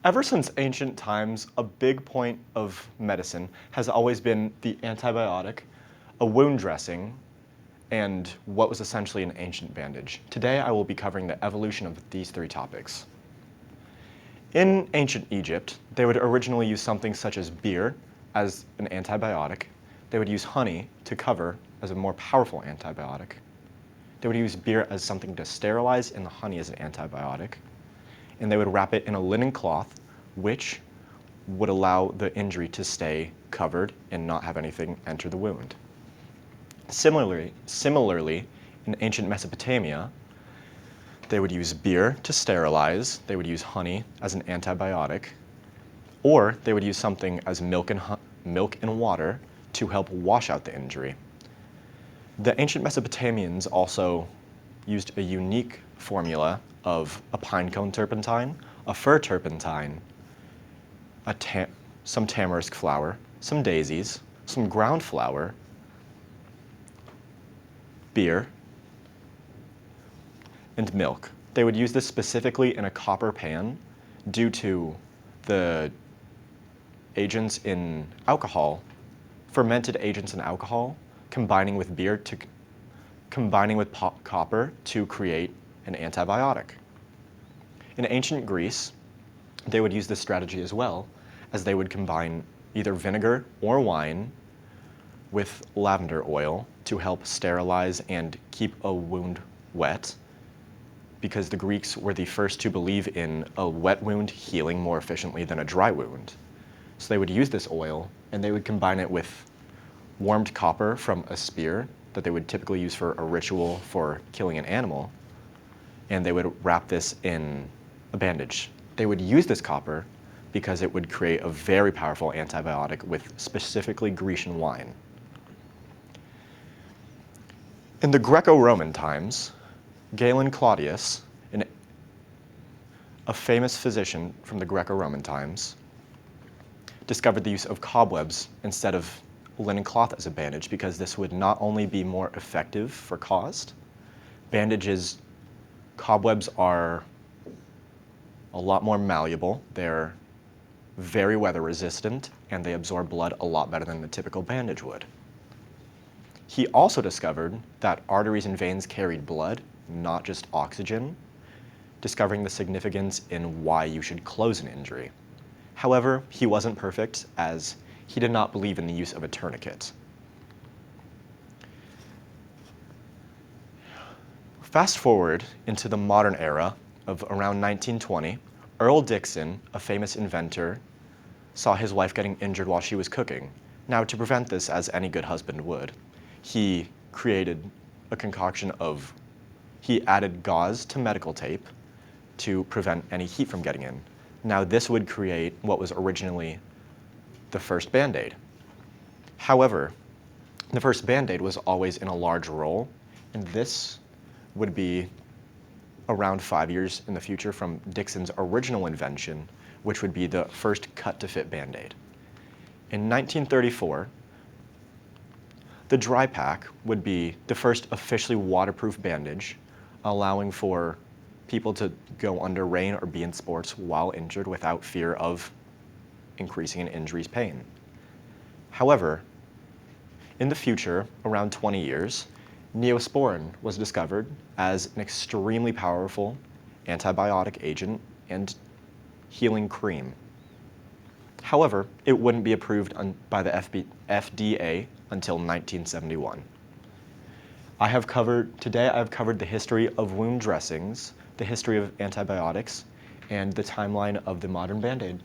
Ever since ancient times, a big point of medicine has always been the antibiotic, a wound dressing, and what was essentially an ancient bandage. Today I will be covering the evolution of these three topics. In ancient Egypt, they would originally use something such as beer as an antibiotic. They would use honey to cover as a more powerful antibiotic. They would use beer as something to sterilize and the honey as an antibiotic. And they would wrap it in a linen cloth, which would allow the injury to stay covered and not have anything enter the wound. Similarly, in ancient Mesopotamia, they would use beer to sterilize, they would use honey as an antibiotic, or they would use something as milk and water to help wash out the injury. The ancient Mesopotamians also used a unique formula of a pine cone turpentine, a fir turpentine, some tamarisk flour, some daisies, some ground flour, beer, and milk. They would use this specifically in a copper pan due to the agents in alcohol, fermented agents in alcohol, combining with copper to create an antibiotic. In ancient Greece, they would use this strategy as well, as they would combine either vinegar or wine with lavender oil to help sterilize and keep a wound wet, because the Greeks were the first to believe in a wet wound healing more efficiently than a dry wound. So they would use this oil and they would combine it with warmed copper from a spear that they would typically use for a ritual for killing an animal, and they would wrap this in a bandage. They would use this copper because it would create a very powerful antibiotic with specifically Grecian wine. In the Greco-Roman times, Galen Claudius, a famous physician from the Greco-Roman times, discovered the use of cobwebs instead of linen cloth as a bandage, because this would not only be more effective for cost, cobwebs are a lot more malleable, they're very weather resistant, and they absorb blood a lot better than the typical bandage would. He also discovered that arteries and veins carried blood, not just oxygen, discovering the significance in why you should close an injury. However, he wasn't perfect, as he did not believe in the use of a tourniquet. Fast forward into the modern era of around 1920, Earl Dixon, a famous inventor, saw his wife getting injured while she was cooking. Now, to prevent this, as any good husband would, he created a concoction of, he added gauze to medical tape to prevent any heat from getting in. Now, this would create what was originally the first Band-Aid. However, the first Band-Aid was always in a large roll, and this would be around 5 years in the future from Dixon's original invention, which would be the first cut-to-fit Band-Aid. In 1934, the dry pack would be the first officially waterproof bandage, allowing for people to go under rain or be in sports while injured without fear of increasing an injury's pain. However, in the future, around 20 years, Neosporin was discovered as an extremely powerful antibiotic agent and healing cream. However, it wouldn't be approved by the FDA until 1971. Today I've covered the history of wound dressings, the history of antibiotics, and the timeline of the modern Band-Aid.